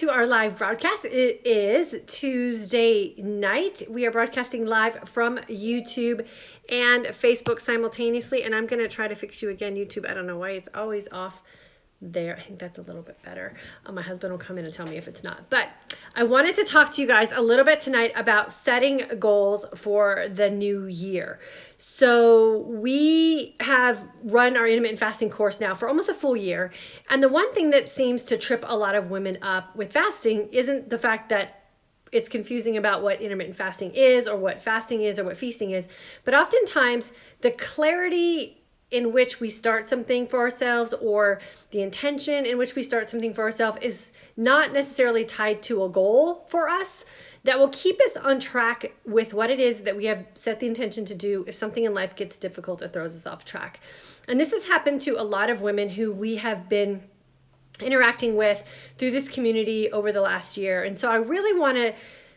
To our live broadcast. It is Tuesday night. We are broadcasting live from YouTube and Facebook simultaneously, and I'm going to try to fix you again, YouTube. I don't know why it's always off there. I think that's a little bit better. My husband will come in and tell me if it's not. But I wanted to talk to you guys a little bit tonight about setting goals for the new year. So we have run our intermittent fasting course now for almost a full year. And the one thing that seems to trip a lot of women up with fasting isn't the fact that it's confusing about what intermittent fasting is or what fasting is or what feasting is, but oftentimes the clarity in which we start something for ourselves or the intention in which we start something for ourselves is not necessarily tied to a goal for us that will keep us on track with what it is that we have set the intention to do if something in life gets difficult or throws us off track. And this has happened to a lot of women who we have been interacting with through this community over the last year. And so I really want to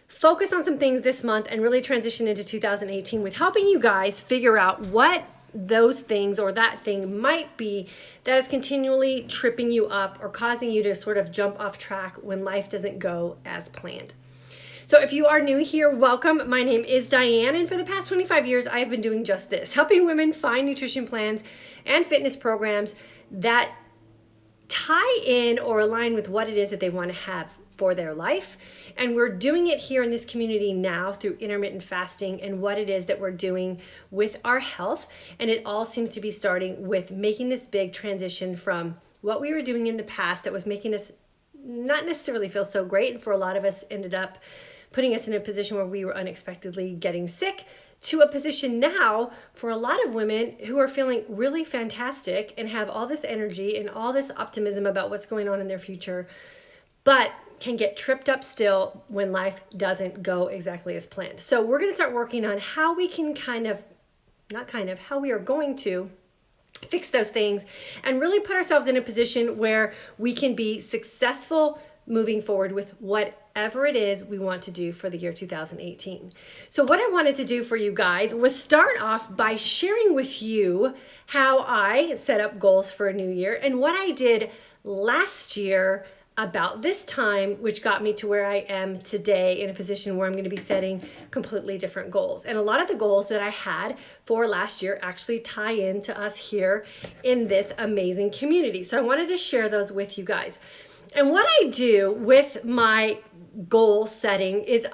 focus on some things this month and really transition into 2018 with helping you guys figure out what those things or that thing might be that is continually tripping you up or causing you to sort of jump off track when life doesn't go as planned. So if you are new here, welcome. My name is Diane, and for the past 25 years, I have been doing just this, helping women find nutrition plans and fitness programs that tie in or align with what it is that they want to have for their life. And we're doing it here in this community now through intermittent fasting and what it is that we're doing with our health. And it all seems to be starting with making this big transition from what we were doing in the past that was making us not necessarily feel so great. And for a lot of us ended up putting us in a position where we were unexpectedly getting sick, to a position now for a lot of women who are feeling really fantastic and have all this energy and all this optimism about what's going on in their future, but can get tripped up still when life doesn't go exactly as planned. So we're going to start working on how we can how we are going to fix those things and really put ourselves in a position where we can be successful moving forward with whatever it is we want to do for the year 2018. So what I wanted to do for you guys was start off by sharing with you how I set up goals for a new year and what I did last year about this time, which got me to where I am today in a position where I'm going to be setting completely different goals. And a lot of the goals that I had for last year actually tie into us here in this amazing community. So I wanted to share those with you guys. And what I do with my goal setting is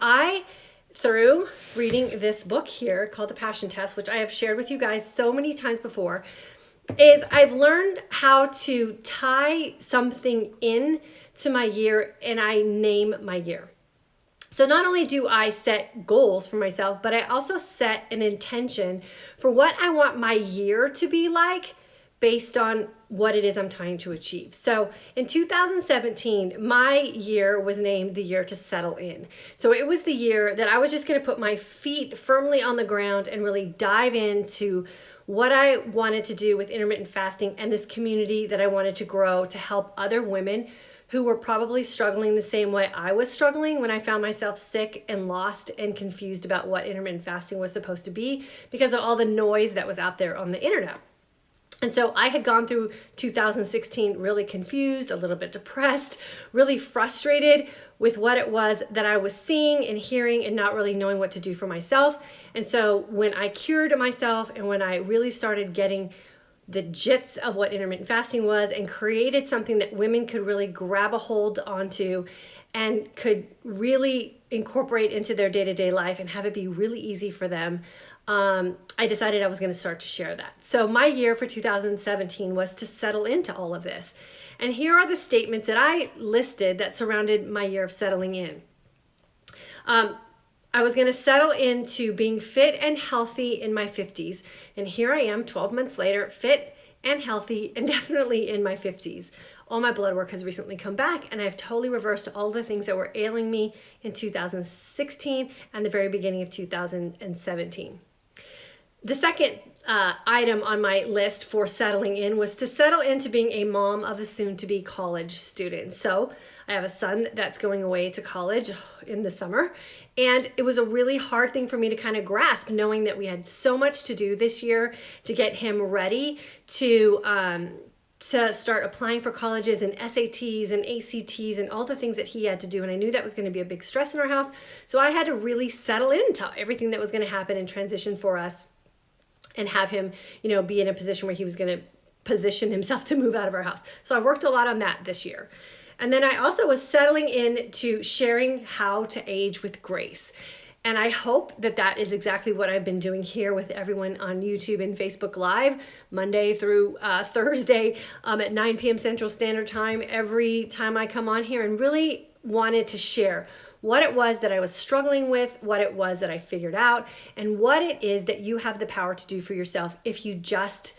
through reading this book here called The Passion Test, which I have shared with you guys so many times before, is I've learned how to tie something in to my year and I name my year. So not only do I set goals for myself, but I also set an intention for what I want my year to be like based on what it is I'm trying to achieve. So in 2017, my year was named the year to settle in. So it was the year that I was just going to put my feet firmly on the ground and really dive into what I wanted to do with intermittent fasting and this community that I wanted to grow to help other women who were probably struggling the same way I was struggling when I found myself sick and lost and confused about what intermittent fasting was supposed to be because of all the noise that was out there on the internet. And so I had gone through 2016 really confused, a little bit depressed, really frustrated with what it was that I was seeing and hearing and not really knowing what to do for myself. And so when I cured myself and when I really started getting the gist of what intermittent fasting was and created something that women could really grab a hold onto and could really incorporate into their day-to-day life and have it be really easy for them, I decided I was going to start to share that. So my year for 2017 was to settle into all of this. And here are the statements that I listed that surrounded my year of settling in. I was going to settle into being fit and healthy in my 50s. And here I am 12 months later, fit and healthy and definitely in my 50s. All my blood work has recently come back and I've totally reversed all the things that were ailing me in 2016 and the very beginning of 2017. The second item on my list for settling in was to settle into being a mom of a soon-to-be college student. So I have a son that's going away to college in the summer, and it was a really hard thing for me to kind of grasp, knowing that we had so much to do this year to get him ready to to start applying for colleges and SATs and ACTs and all the things that he had to do. And I knew that was going to be a big stress in our house. So I had to really settle into everything that was going to happen and transition for us and have him, be in a position where he was going to position himself to move out of our house. So I worked a lot on that this year. And then I also was settling into sharing how to age with grace. And I hope that that is exactly what I've been doing here with everyone on YouTube and Facebook Live, Monday through Thursday at 9 p.m. Central Standard Time, every time I come on here, and really wanted to share what it was that I was struggling with, what it was that I figured out, and what it is that you have the power to do for yourself if you just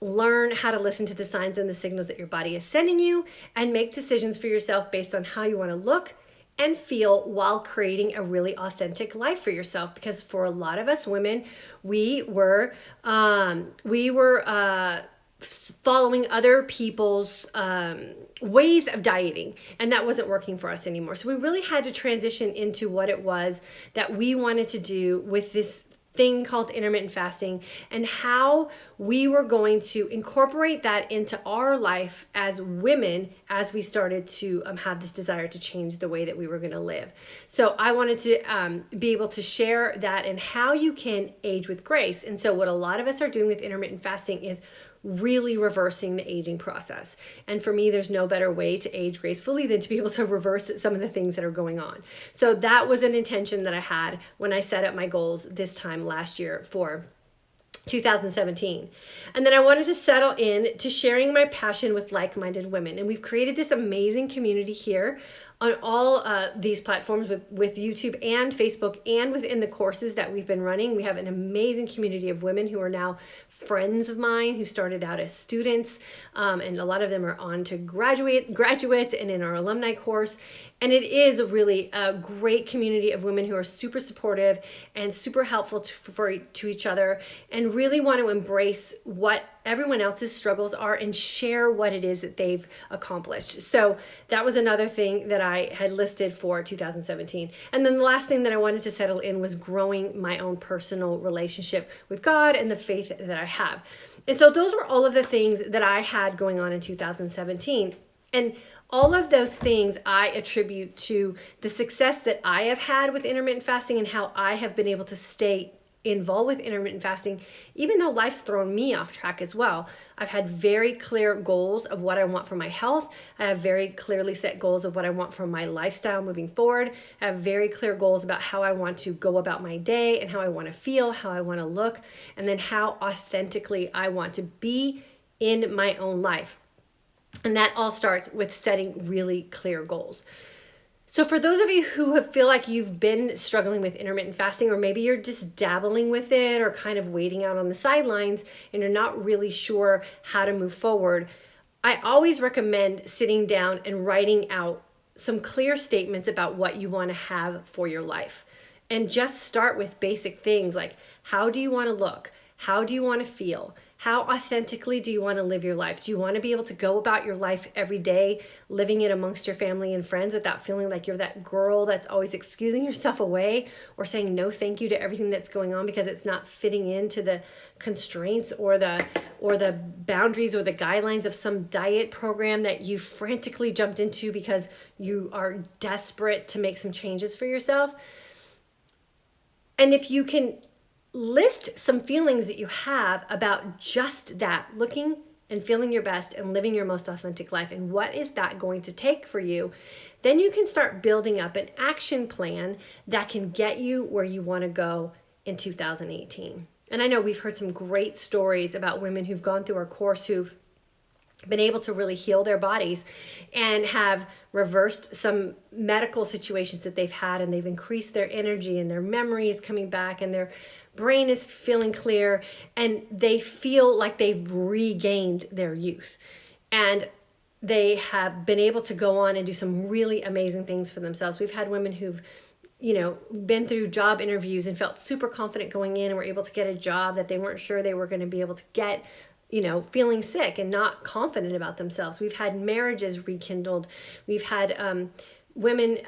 learn how to listen to the signs and the signals that your body is sending you and make decisions for yourself based on how you want to look and feel while creating a really authentic life for yourself. Because for a lot of us women, we were following other people's ways of dieting, and that wasn't working for us anymore. So we really had to transition into what it was that we wanted to do with this thing called intermittent fasting, and how we were going to incorporate that into our life as women as we started to have this desire to change the way that we were going to live. So I wanted to be able to share that and how you can age with grace. And so what a lot of us are doing with intermittent fasting is really reversing the aging process. And for me, there's no better way to age gracefully than to be able to reverse some of the things that are going on. So that was an intention that I had when I set up my goals this time last year for 2017. And then I wanted to settle in to sharing my passion with like-minded women. And we've created this amazing community here on all these platforms with YouTube and Facebook, and within the courses that we've been running. We have an amazing community of women who are now friends of mine who started out as students, and a lot of them are on to graduates and in our alumni course. And it is really a great community of women who are super supportive and super helpful to each other, and really want to embrace what everyone else's struggles are and share what it is that they've accomplished. So that was another thing that I had listed for 2017. And then the last thing that I wanted to settle in was growing my own personal relationship with God and the faith that I have. And so those were all of the things that I had going on in 2017. And all of those things I attribute to the success that I have had with intermittent fasting and how I have been able to stay involved with intermittent fasting, even though life's thrown me off track as well. I've had very clear goals of what I want for my health. I have very clearly set goals of what I want for my lifestyle moving forward. I have very clear goals about how I want to go about my day and how I want to feel, how I want to look, and then how authentically I want to be in my own life. And that all starts with setting really clear goals. So for those of you who feel like you've been struggling with intermittent fasting, or maybe you're just dabbling with it or kind of waiting out on the sidelines and you're not really sure how to move forward, I always recommend sitting down and writing out some clear statements about what you want to have for your life. And just start with basic things like, how do you want to look? How do you want to feel? How authentically do you want to live your life? Do you want to be able to go about your life every day, living it amongst your family and friends without feeling like you're that girl that's always excusing yourself away or saying no thank you to everything that's going on because it's not fitting into the constraints or the boundaries or the guidelines of some diet program that you frantically jumped into because you are desperate to make some changes for yourself? And if you can list some feelings that you have about just that, looking and feeling your best and living your most authentic life, and what is that going to take for you, then you can start building up an action plan that can get you where you want to go in 2018. And I know we've heard some great stories about women who've gone through our course who've been able to really heal their bodies and have reversed some medical situations that they've had, and they've increased their energy and their memory is coming back and their brain is feeling clear and they feel like they've regained their youth. And they have been able to go on and do some really amazing things for themselves. We've had women who've been through job interviews and felt super confident going in and were able to get a job that they weren't sure they were going to be able to get, feeling sick and not confident about themselves. We've had marriages rekindled. We've had women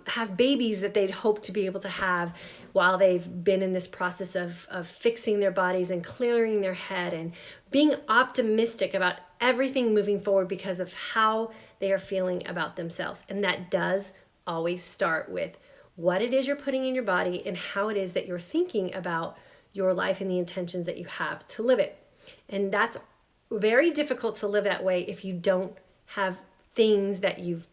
have babies that they'd hope to be able to have while they've been in this process of fixing their bodies and clearing their head and being optimistic about everything moving forward because of how they are feeling about themselves. And that does always start with what it is you're putting in your body and how it is that you're thinking about your life and the intentions that you have to live it. And that's very difficult to live that way if you don't have things that you've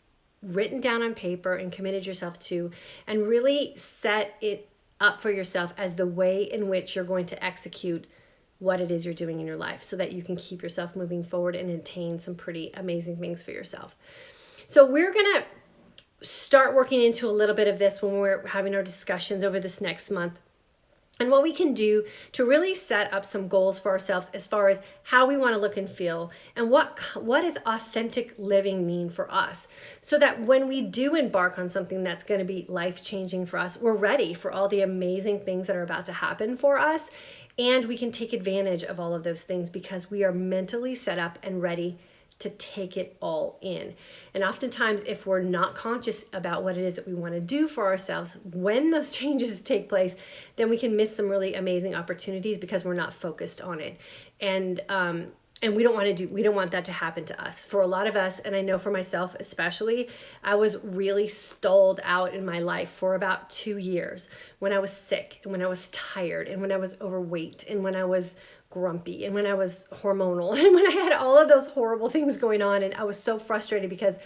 written down on paper and committed yourself to, and really set it up for yourself as the way in which you're going to execute what it is you're doing in your life, so that you can keep yourself moving forward and attain some pretty amazing things for yourself. So we're going to start working into a little bit of this when we're having our discussions over this next month, and what we can do to really set up some goals for ourselves as far as how we want to look and feel, and what does authentic living mean for us, so that when we do embark on something that's going to be life-changing for us, we're ready for all the amazing things that are about to happen for us, and we can take advantage of all of those things because we are mentally set up and ready to take it all in. And oftentimes, if we're not conscious about what it is that we want to do for ourselves when those changes take place, then we can miss some really amazing opportunities because we're not focused on it. And we don't want that to happen to us. For a lot of us, and I know for myself especially, I was really stalled out in my life for about 2 years when I was sick and when I was tired and when I was overweight and when I was grumpy and when I was hormonal and when I had all of those horrible things going on, and I was so frustrated because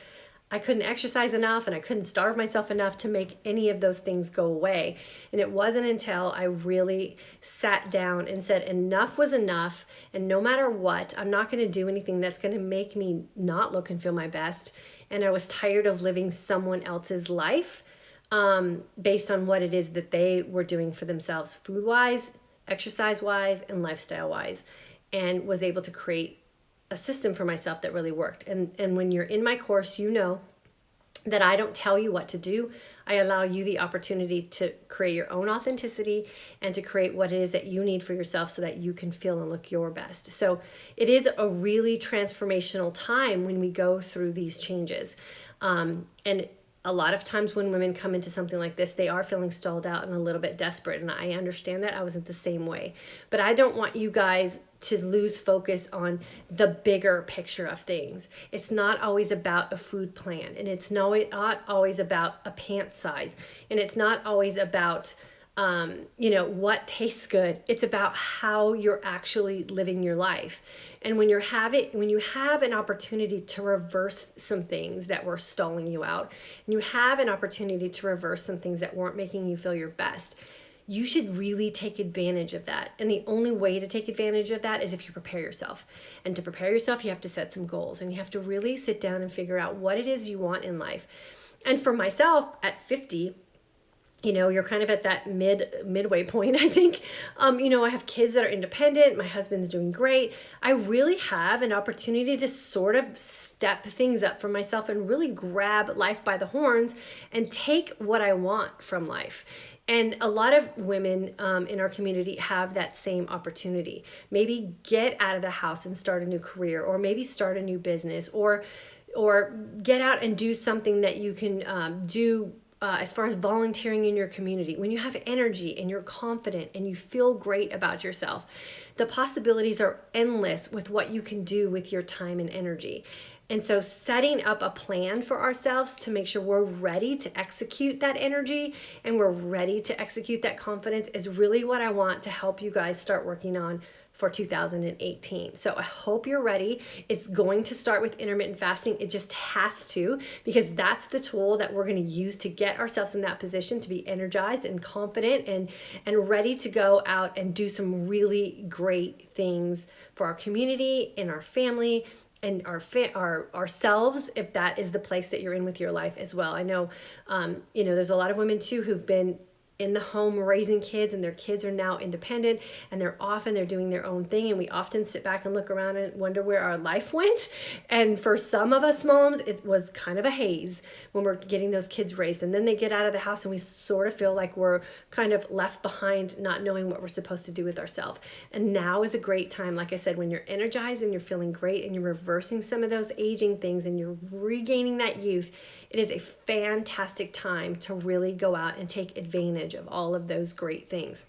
I couldn't exercise enough and I couldn't starve myself enough to make any of those things go away. And it wasn't until I really sat down and said enough was enough, and no matter what, I'm not going to do anything that's going to make me not look and feel my best. And I was tired of living someone else's life based on what it is that they were doing for themselves, food-wise, exercise-wise, and lifestyle-wise, and was able to create a system for myself that really worked. And when you're in my course, you know that I don't tell you what to do. I allow you the opportunity to create your own authenticity and to create what it is that you need for yourself so that you can feel and look your best. So it is a really transformational time when we go through these changes. And a lot of times when women come into something like this, they are feeling stalled out and a little bit desperate. And I understand that. I wasn't the same way. But I don't want you guys to lose focus on the bigger picture of things. It's not always about a food plan, and it's not always about a pant size, and it's not always about what tastes good. It's about how you're actually living your life. And when you have an opportunity to reverse some things that were stalling you out, and you have an opportunity to reverse some things that weren't making you feel your best, you should really take advantage of that. And the only way to take advantage of that is if you prepare yourself. And to prepare yourself, you have to set some goals, and you have to really sit down and figure out what it is you want in life. And for myself at 50, you're kind of at that midway point, I think. I have kids that are independent. My husband's doing great. I really have an opportunity to sort of step things up for myself and really grab life by the horns and take what I want from life. And a lot of women in our community have that same opportunity. Maybe get out of the house and start a new career, or maybe start a new business, or get out and do something that you can do as far as volunteering in your community. When you have energy and you're confident and you feel great about yourself, the possibilities are endless with what you can do with your time and energy. And so setting up a plan for ourselves to make sure we're ready to execute that energy and we're ready to execute that confidence is really what I want to help you guys start working on for 2018. So I hope you're ready. It's going to start with intermittent fasting. It just has to, because that's the tool that we're going to use to get ourselves in that position to be energized and confident and ready to go out and do some really great things for our community and our family and ourselves, if that is the place that you're in with your life as well. I know, there's a lot of women too who've been in the home raising kids, and their kids are now independent and they're off and they're doing their own thing. And we often sit back and look around and wonder where our life went. And for some of us moms, it was kind of a haze when we're getting those kids raised. And then they get out of the house and we sort of feel like we're kind of left behind, not knowing what we're supposed to do with ourselves. And now is a great time, like I said, when you're energized and you're feeling great and you're reversing some of those aging things and you're regaining that youth. it is a fantastic time to really go out and take advantage of all of those great things,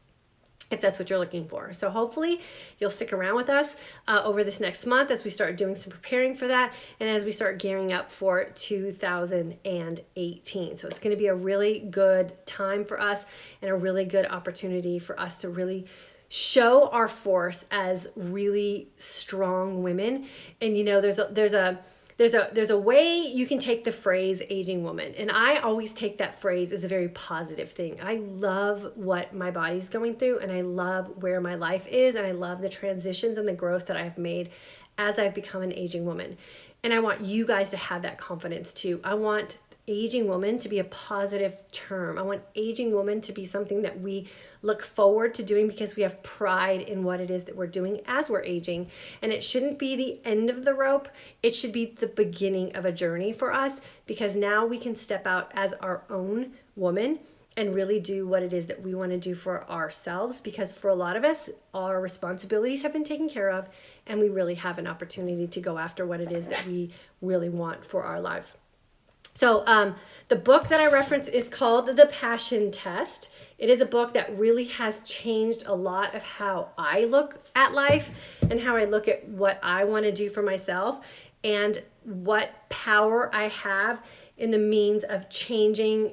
if that's what you're looking for. So hopefully you'll stick around with us over this next month as we start doing some preparing for that, and as we start gearing up for 2018. So it's going to be a really good time for us and a really good opportunity for us to really show our force as really strong women. And there's a way you can take the phrase aging woman, and I always take that phrase as a very positive thing. I love what my body's going through, and I love where my life is, and I love the transitions and the growth that I've made as I've become an aging woman. And I want you guys to have that confidence too. I want aging woman to be a positive term. I want aging woman to be something that we look forward to doing because we have pride in what it is that we're doing as we're aging. And it shouldn't be the end of the rope. It should be the beginning of a journey for us, because now we can step out as our own woman and really do what it is that we want to do for ourselves, because for a lot of us, our responsibilities have been taken care of, and we really have an opportunity to go after what it is that we really want for our lives. So the book that I reference is called The Passion Test. It is a book that really has changed a lot of how I look at life and how I look at what I want to do for myself, and what power I have in the means of changing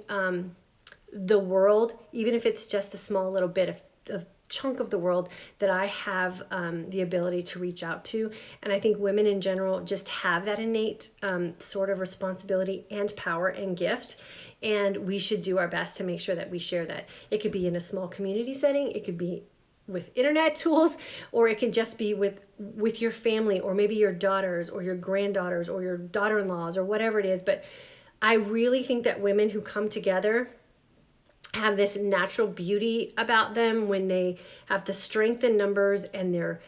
the world, even if it's just a small little bit of chunk of the world that I have the ability to reach out to. And I think women in general just have that innate sort of responsibility and power and gift, and we should do our best to make sure that we share that. It could be in a small community setting, it could be with internet tools, or it can just be with your family, or maybe your daughters or your granddaughters or your daughter-in-laws or whatever it is. But I really think that women who come together have this natural beauty about them when they have the strength in numbers, and they're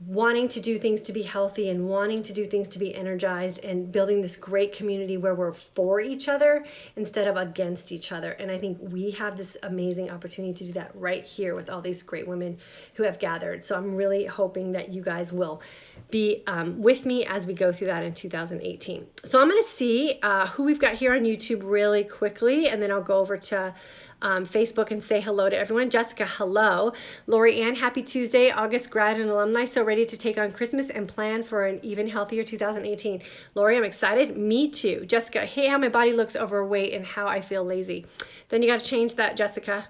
wanting to do things to be healthy and wanting to do things to be energized, and building this great community where we're for each other instead of against each other. And I think we have this amazing opportunity to do that right here with all these great women who have gathered. So I'm really hoping that you guys will be with me as we go through that in 2018. So I'm going to see who we've got here on YouTube really quickly, and then I'll go over to Facebook and say hello to everyone. Jessica, hello. Lori Ann, happy Tuesday. August grad and alumni, so ready to take on Christmas and plan for an even healthier 2018. Lori, I'm excited. Me too. Jessica, hey, how my body looks overweight and how I feel lazy. Then you got to change that, Jessica,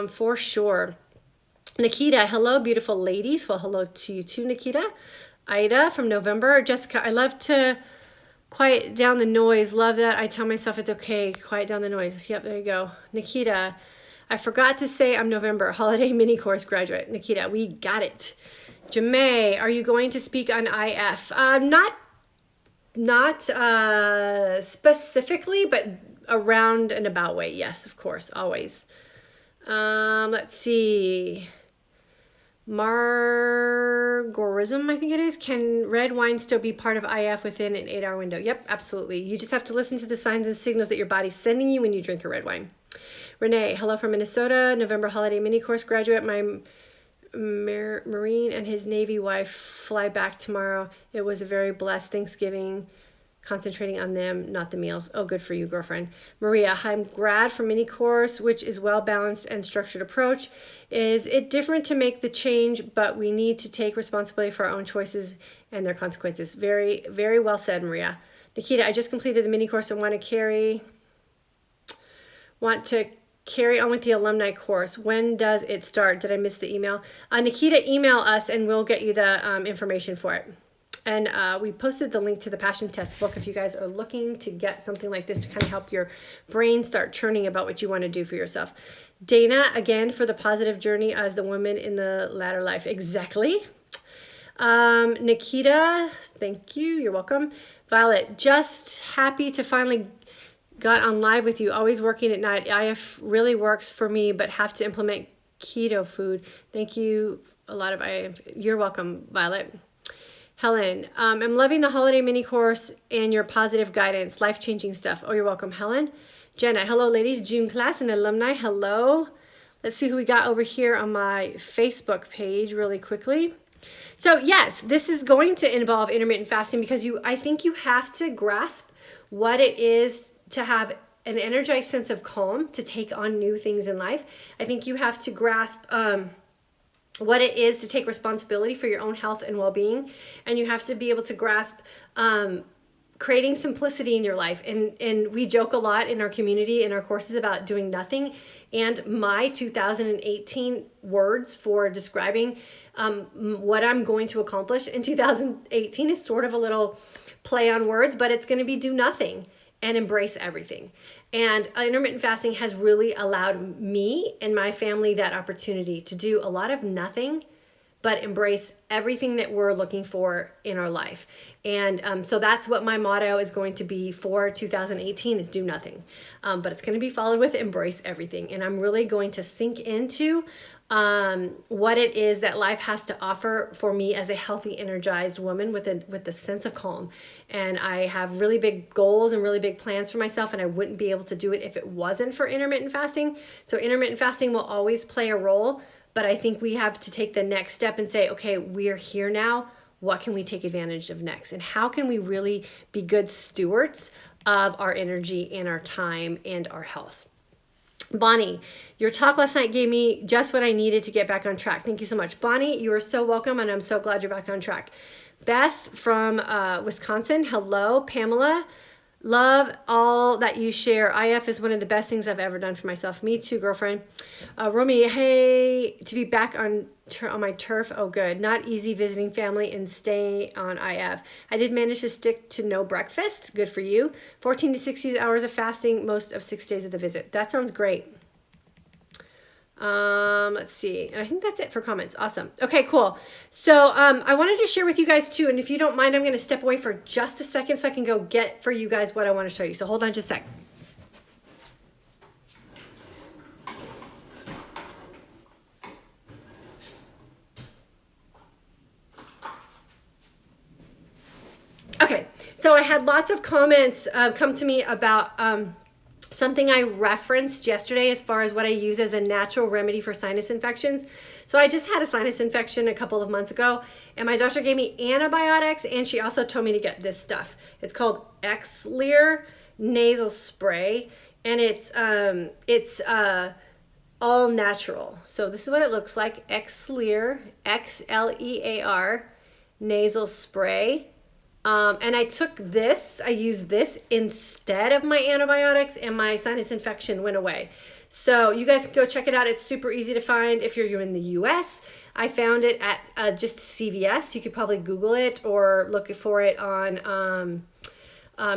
for sure. Nikita, hello, beautiful ladies. Well, hello to you too, Nikita. Ida from November. Jessica, I love to quiet down the noise. Love that. I tell myself it's okay. Quiet down the noise. Yep, there you go. Nikita, I forgot to say I'm November holiday mini course graduate. Nikita, we got it. Jamay, are you going to speak on IF? Not specifically, but around and about way. Yes, of course, always. Let's see. Margorism, I think it is. Can red wine still be part of IF within an 8-hour window? Yep, absolutely. You just have to listen to the signs and signals that your body's sending you when you drink your red wine. Renee, hello from Minnesota. November holiday mini course graduate. My Marine and his Navy wife fly back tomorrow. It was a very blessed Thanksgiving, concentrating on them, not the meals. Oh, good for you, girlfriend. Maria, I'm grad for mini course, which is well-balanced and structured approach. Is it different to make the change, but we need to take responsibility for our own choices and their consequences? Very, very well said, Maria. Nikita, I just completed the mini course and want to carry on with the alumni course. When does it start? Did I miss the email? Nikita, email us and we'll get you the information for it. And we posted the link to the Passion Test book if you guys are looking to get something like this to kind of help your brain start churning about what you want to do for yourself. Dana, again, for the positive journey as the woman in the latter life. Exactly. Nikita, thank you. You're welcome. Violet, just happy to finally got on live with you. Always working at night. IF really works for me, but have to implement keto food. Thank you. A lot of IF. You're welcome, Violet. Helen, I'm loving the holiday mini course and your positive guidance, life-changing stuff. Oh, you're welcome, Helen. Jenna, hello, ladies. June class and alumni, hello. Let's see who we got over here on my Facebook page really quickly. So yes, this is going to involve intermittent fasting because I think you have to grasp what it is to have an energized sense of calm to take on new things in life. I think you have to grasp what it is to take responsibility for your own health and well-being, and you have to be able to grasp creating simplicity in your life. And we joke a lot in our community, in our courses, about doing nothing. And my 2018 words for describing what I'm going to accomplish in 2018 is sort of a little play on words, but it's going to be do nothing and embrace everything. And intermittent fasting has really allowed me and my family that opportunity to do a lot of nothing, but embrace everything that we're looking for in our life. And so that's what my motto is going to be for 2018 is do nothing. But it's going to be followed with embrace everything. And I'm really going to sink into what it is that life has to offer for me as a healthy, energized woman with a sense of calm. And I have really big goals and really big plans for myself, and I wouldn't be able to do it if it wasn't for intermittent fasting. So intermittent fasting will always play a role, but I think we have to take the next step and say, okay, we're here now. What can we take advantage of next? And how can we really be good stewards of our energy and our time and our health? Bonnie, your talk last night gave me just what I needed to get back on track. Thank you so much. Bonnie, you are so welcome, and I'm so glad you're back on track. Beth from Wisconsin, hello. Pamela, love all that you share. IF is one of the best things I've ever done for myself. Me too, girlfriend. Romy, hey, to be back on my turf. Oh, good. Not easy visiting family and stay on IF. I did manage to stick to no breakfast. Good for you. 14 to 16 hours of fasting, most of 6 days of the visit. That sounds great. Let's see. And I think that's it for comments. Awesome. Okay, cool. So I wanted to share with you guys too, and if you don't mind, I'm going to step away for just a second so I can go get for you guys what I want to show you. So hold on just a sec. Okay, so I had lots of comments come to me about something I referenced yesterday as far as what I use as a natural remedy for sinus infections. So I just had a sinus infection a couple of months ago, and my doctor gave me antibiotics, and she also told me to get this stuff. It's called Xlear nasal spray, and it's all natural. So this is what it looks like. Xlear, Xlear nasal spray. And I used this instead of my antibiotics, and my sinus infection went away. So you guys can go check it out. It's super easy to find if you're in the US. I found it at just CVS. You could probably Google it or look for it on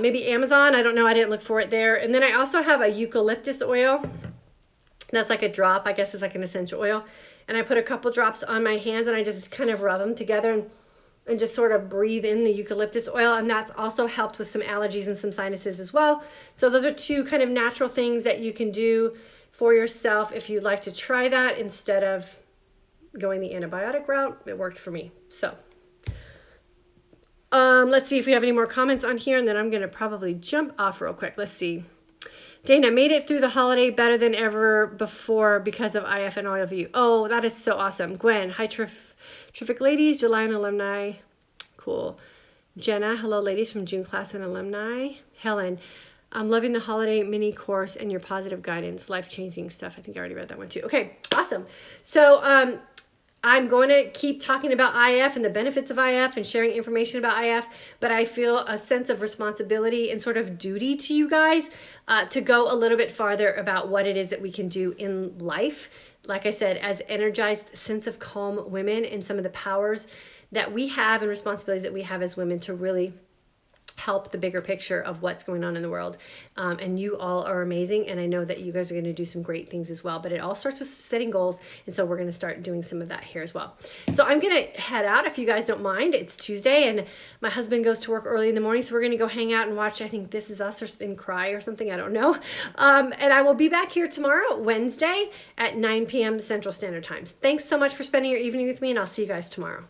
maybe Amazon. I don't know. I didn't look for it there. And then I also have a eucalyptus oil. That's like a drop. I guess it's like an essential oil. And I put a couple drops on my hands, and I just kind of rub them together and just sort of breathe in the eucalyptus oil, and that's also helped with some allergies and some sinuses as well. So those are two kind of natural things that you can do for yourself if you'd like to try that instead of going the antibiotic route. It worked for me. So let's see if we have any more comments on here, and then I'm gonna probably jump off real quick. Let's see. Dana, made it through the holiday better than ever before because of IF and all of you. Oh, that is so awesome. Gwen, hi, terrific ladies, July and alumni. Cool. Jenna, hello ladies from June class and alumni. Helen, I'm loving the holiday mini course and your positive guidance, life-changing stuff. I think I already read that one too. Okay, awesome. So I'm going to keep talking about IF and the benefits of IF and sharing information about IF, but I feel a sense of responsibility and sort of duty to you guys to go a little bit farther about what it is that we can do in life. Like I said, as energized, sense of calm women, and some of the powers that we have and responsibilities that we have as women to really help the bigger picture of what's going on in the world. And you all are amazing, and I know that you guys are going to do some great things as well, but it all starts with setting goals, and so we're going to start doing some of that here as well. So I'm going to head out if you guys don't mind. It's Tuesday, and my husband goes to work early in the morning, so we're going to go hang out and watch, I think, This Is Us and cry or something, I don't know. And I will be back here tomorrow, Wednesday, at 9 p.m. Central Standard Time. Thanks so much for spending your evening with me, and I'll see you guys tomorrow.